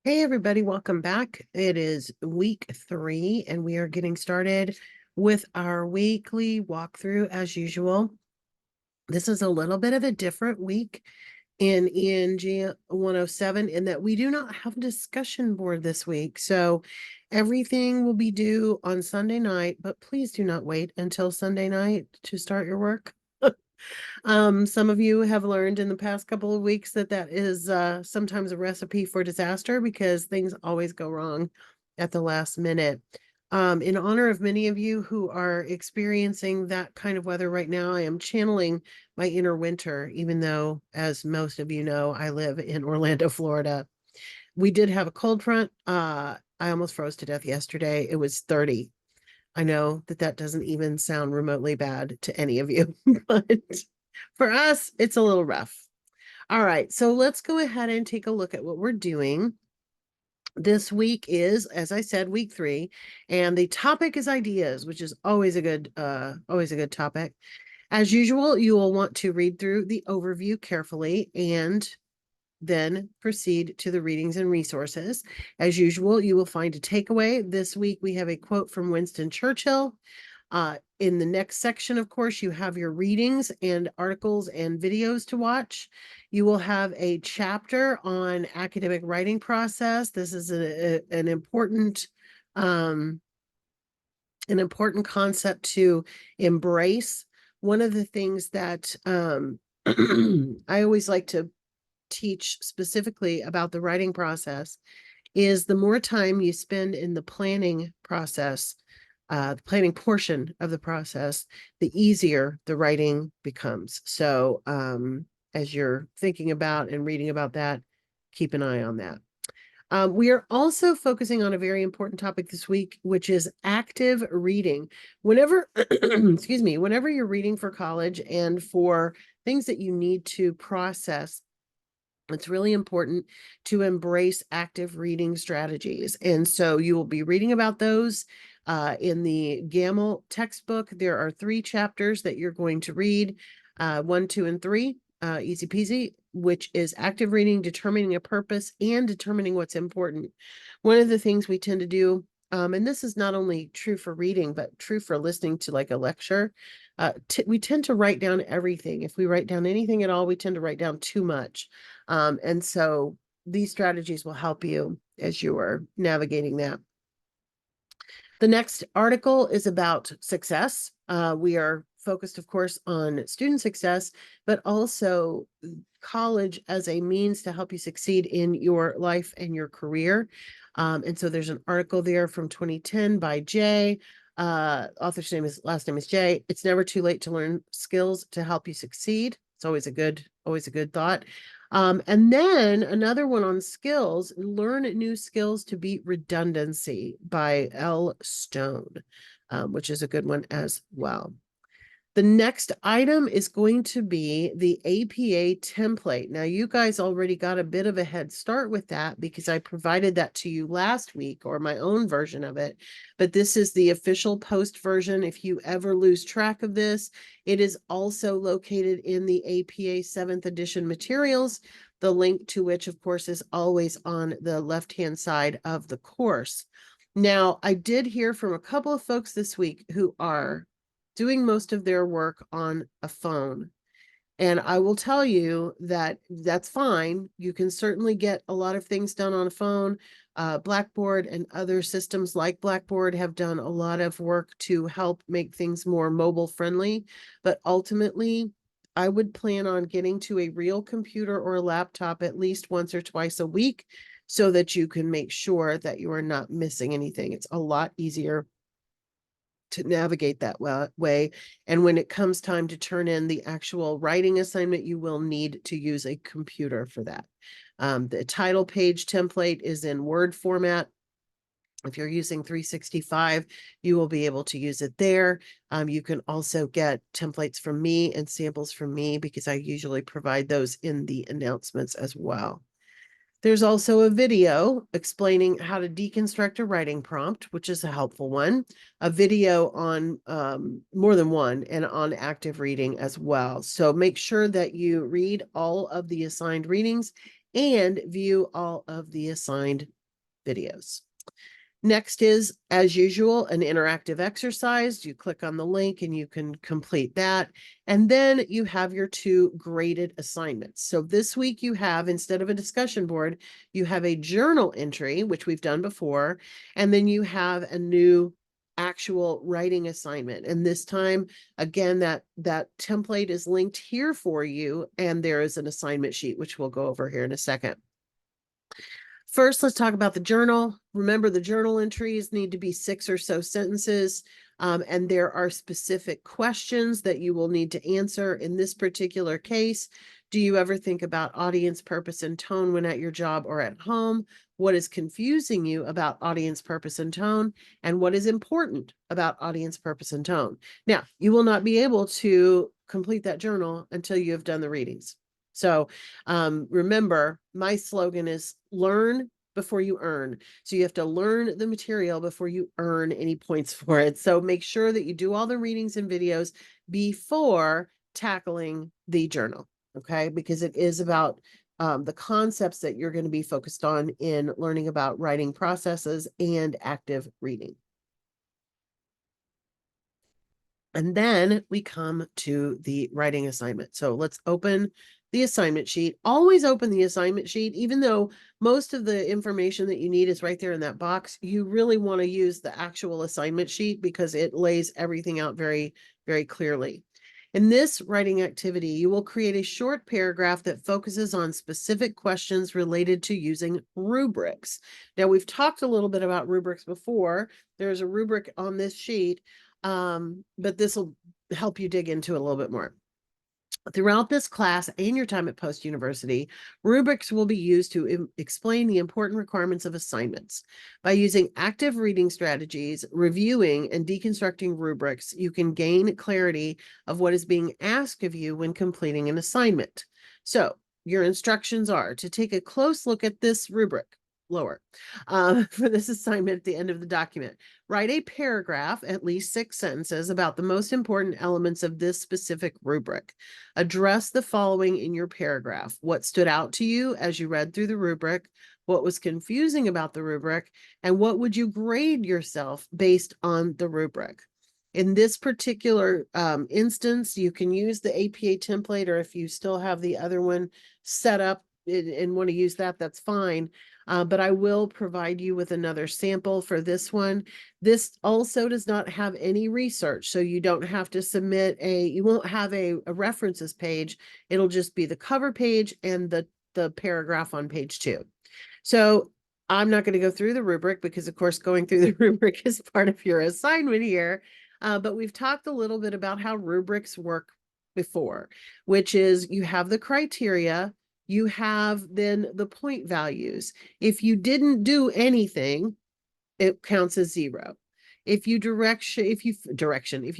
Hey everybody, welcome back. It is week 3 and we are getting started with our weekly walkthrough as usual. This is a little bit of a different week in ENG107 in that we do not have a discussion board this week. So everything will be due on Sunday night, but please do not wait until Sunday night to start your work. Some of you have learned in the past couple of weeks that that is sometimes a recipe for disaster because things always go wrong at the last minute. In honor of many of you who are experiencing that kind of weather right now, I am channeling my inner winter, even though, as most of you know, I live in Orlando, Florida. We did have a cold front. I almost froze to death yesterday. It was 30. I know that that doesn't even sound remotely bad to any of you, but for us, it's a little rough. All right, so let's go ahead and take a look at what we're doing. This week is, as I said, week 3, and the topic is ideas, which is always a good topic. As usual, you will want to read through the overview carefully and then proceed to the readings and resources. As usual, you will find a takeaway. This week we have a quote from Winston Churchill. In the next section, of course, you have your readings and articles and videos to watch. You will have a chapter on academic writing process. This is an important concept to embrace. One of the things that I always like to teach specifically about the writing process is the more time you spend in the planning process, the planning portion of the process, the easier the writing becomes. So as you're thinking about and reading about that, keep an eye on that. We are also focusing on a very important topic this week, which is active reading. Whenever, excuse me, whenever you're reading for college and for things that you need to process, it's really important to embrace active reading strategies. And so you will be reading about those in the Gamble textbook. There are 3 chapters that you're going to read, 1, 2, and 3, easy peasy, which is active reading, determining a purpose, and determining what's important. One of the things we tend to do, and this is not only true for reading, but true for listening to like a lecture, we tend to write down everything. If we write down anything at all, we tend to write down too much. And so these strategies will help you as you are navigating that. The next article is about success. We are focused, of course, on student success, but also college as a means to help you succeed in your life and your career. And so there's an article there from 2010 by Jay. Author's last name is Jay. It's never too late to learn skills to help you succeed. It's always a good thought. And then another one on skills, learn new skills to beat redundancy by L. Stone, which is a good one as well. The next item is going to be the APA template. Now, you guys already got a bit of a head start with that because I provided that to you last week, or my own version of it. But this is the official post version. If you ever lose track of this, it is also located in the APA 7th edition materials, the link to which, of course, is always on the left-hand side of the course. Now, I did hear from a couple of folks this week who are doing most of their work on a phone. And I will tell you that that's fine. You can certainly get a lot of things done on a phone. Blackboard and other systems like Blackboard have done a lot of work to help make things more mobile friendly. But ultimately, I would plan on getting to a real computer or a laptop at least once or twice a week so that you can make sure that you are not missing anything. It's a lot easier to navigate that way. And when it comes time to turn in the actual writing assignment, you will need to use a computer for that. The title page template is in Word format. If you're using 365, you will be able to use it there. You can also get templates from me and samples from me because I usually provide those in the announcements as well. There's also a video explaining how to deconstruct a writing prompt, which is a helpful one, a video on more than one, and on active reading as well. So make sure that you read all of the assigned readings and view all of the assigned videos. Next is, as usual, an interactive exercise. You click on the link and you can complete that. And then you have your 2 graded assignments. So this week you have, instead of a discussion board, you have a journal entry, which we've done before, and then you have a new actual writing assignment. And this time, again, that template is linked here for you, and there is an assignment sheet, which we'll go over here in a second. First, let's talk about the journal. Remember, the journal entries need to be 6 or so sentences, and there are specific questions that you will need to answer. In this particular case, do you ever think about audience purpose and tone when at your job or at home? What is confusing you about audience purpose and tone? And what is important about audience purpose and tone? Now, you will not be able to complete that journal until you have done the readings. So remember, my slogan is learn before you earn. So you have to learn the material before you earn any points for it. So make sure that you do all the readings and videos before tackling the journal, okay? Because it is about the concepts that you're going to be focused on in learning about writing processes and active reading. And then we come to the writing assignment. So let's open the assignment sheet. Always open the assignment sheet, even though most of the information that you need is right there in that box. You really want to use the actual assignment sheet because it lays everything out very, very clearly. In this writing activity, you will create a short paragraph that focuses on specific questions related to using rubrics. Now, we've talked a little bit about rubrics before. There's a rubric on this sheet, but this will help you dig into it a little bit more. Throughout this class and your time at Post University, rubrics will be used to explain the important requirements of assignments. By using active reading strategies, reviewing and deconstructing rubrics, you can gain clarity of what is being asked of you when completing an assignment. So your instructions are to take a close look at this rubric lower for this assignment at the end of the document. Write a paragraph, at least 6 sentences, about the most important elements of this specific rubric. Address the following in your paragraph: what stood out to you as you read through the rubric, what was confusing about the rubric, and what would you grade yourself based on the rubric. In this particular instance, you can use the APA template, or if you still have the other one set up and want to use that, that's fine. But I will provide you with another sample for this one. This also does not have any research, so you don't have to submit you won't have a references page. It'll just be the cover page and the paragraph on page 2. So I'm not going to go through the rubric because, of course, going through the rubric is part of your assignment here. But we've talked a little bit about how rubrics work before, which is you have the criteria, you have then the point values. If you didn't do anything, it counts as 0. If you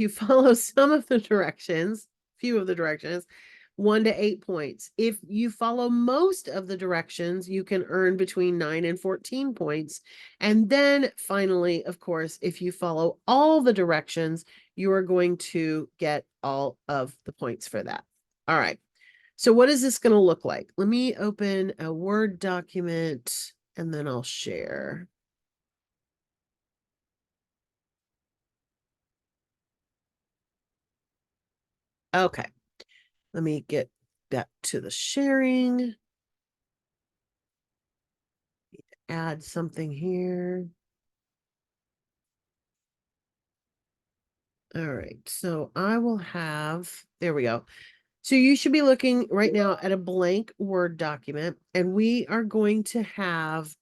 follow some of the directions, few of the directions, 1 to 8 points. If you follow most of the directions, you can earn between 9 and 14 points. And then finally, of course, if you follow all the directions, you are going to get all of the points for that. All right. So what is this going to look like? Let me open a Word document and then I'll share. Okay, let me get back to the sharing. Add something here. All right, so I will have, there we go. So you should be looking right now at a blank Word document, and we are going to have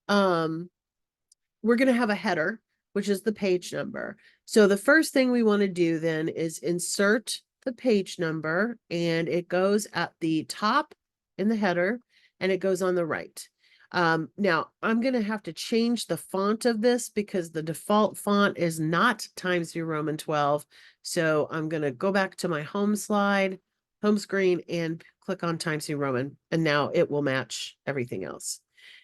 we're going to have a header, which is the page number. So the first thing we want to do then is insert the page number, and it goes at the top in the header, and it goes on the right. Now I'm going to have to change the font of this because the default font is not Times New Roman 12. So I'm going to go back to my home screen, and click on Times New Roman, and now it will match everything else.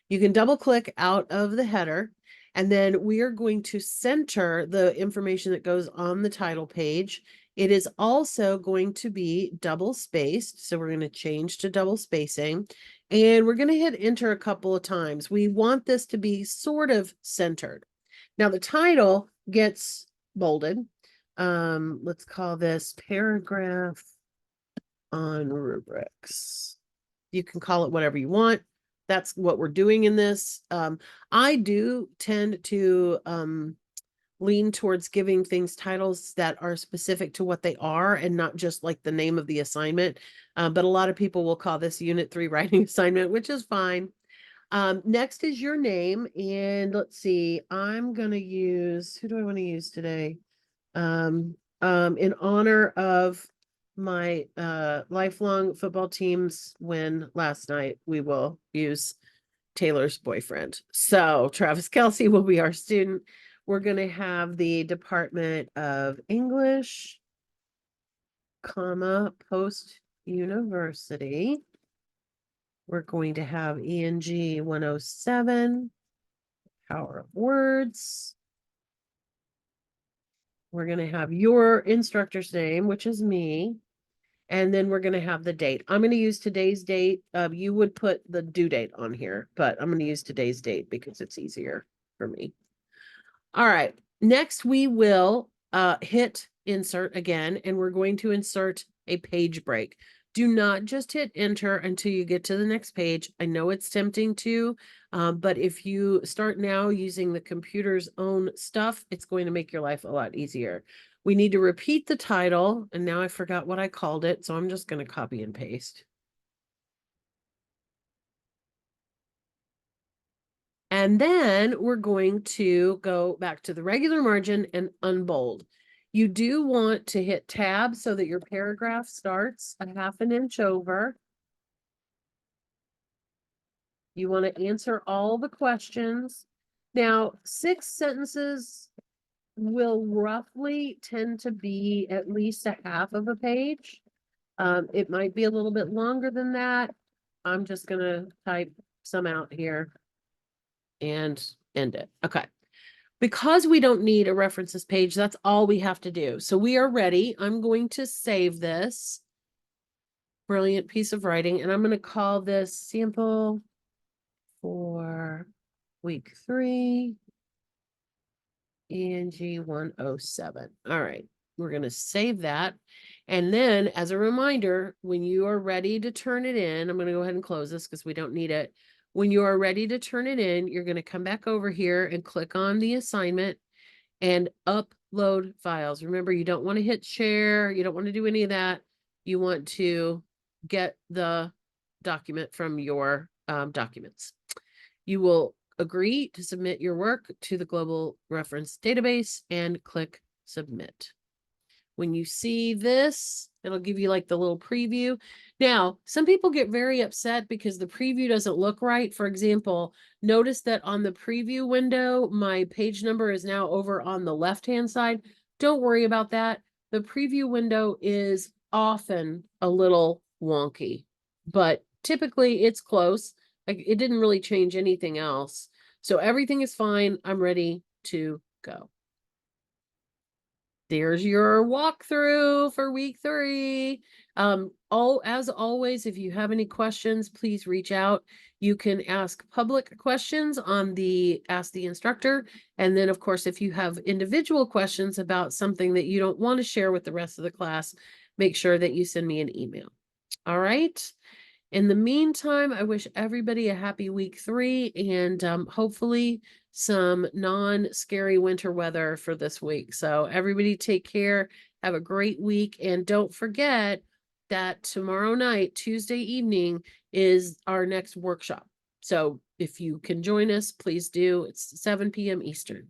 You can double click out of the header, and then we are going to center the information that goes on the title page. It is also going to be double spaced, so we're going to change to double spacing. And we're going to hit enter a couple of times. We want this to be sort of centered. Now the title gets bolded. Let's call this paragraph on rubrics. You can call it whatever you want. That's what we're doing in this. I do tend to lean towards giving things titles that are specific to what they are and not just like the name of the assignment. But a lot of people will call this Unit 3 writing assignment, which is fine. Next is your name. And let's see, I'm going to use, who do I want to use today? In honor of my lifelong football team's win last night, we will use Taylor's boyfriend. So Travis Kelsey will be our student. We're going to have the Department of English, comma, post university. We're going to have ENG107, power of words. We're going to have your instructor's name, which is me. And then we're going to have the date. I'm going to use today's date. You would put the due date on here, but I'm going to use today's date because it's easier for me. All right. Next, we will hit insert again, and we're going to insert a page break. Do not just hit enter until you get to the next page. I know it's tempting to, but if you start now using the computer's own stuff, it's going to make your life a lot easier. We need to repeat the title, and now I forgot what I called it, so I'm just going to copy and paste. And then we're going to go back to the regular margin and unbold. You do want to hit tab so that your paragraph starts a half an inch over. You want to answer all the questions. Now, 6 sentences will roughly tend to be at least a half of a page. It might be a little bit longer than that. I'm just going to type some out here and end it. Okay. Because we don't need a references page, that's all we have to do. So we are ready. I'm going to save this brilliant piece of writing, and I'm going to call this sample for week 3, ENG107. All right, we're going to save that. And then as a reminder, when you are ready to turn it in, I'm going to go ahead and close this because we don't need it. When you are ready to turn it in, you're going to come back over here and click on the assignment and upload files. Remember, you don't want to hit share. You don't want to do any of that. You want to get the document from your documents. You will agree to submit your work to the Global Reference Database and click submit. When you see this, it'll give you like the little preview. Now, some people get very upset because the preview doesn't look right. For example, notice that on the preview window, my page number is now over on the left-hand side. Don't worry about that. The preview window is often a little wonky, but typically it's close. Like, it didn't really change anything else. So everything is fine. I'm ready to go. There's your walkthrough for week 3. As always, if you have any questions, please reach out. You can ask public questions on the Ask the Instructor. And then, of course, if you have individual questions about something that you don't want to share with the rest of the class, make sure that you send me an email. All right. In the meantime, I wish everybody a happy week 3 and hopefully some non-scary winter weather for this week. So everybody take care. Have a great week. And don't forget that tomorrow night, Tuesday evening, is our next workshop. So if you can join us, please do. It's 7 p.m. Eastern.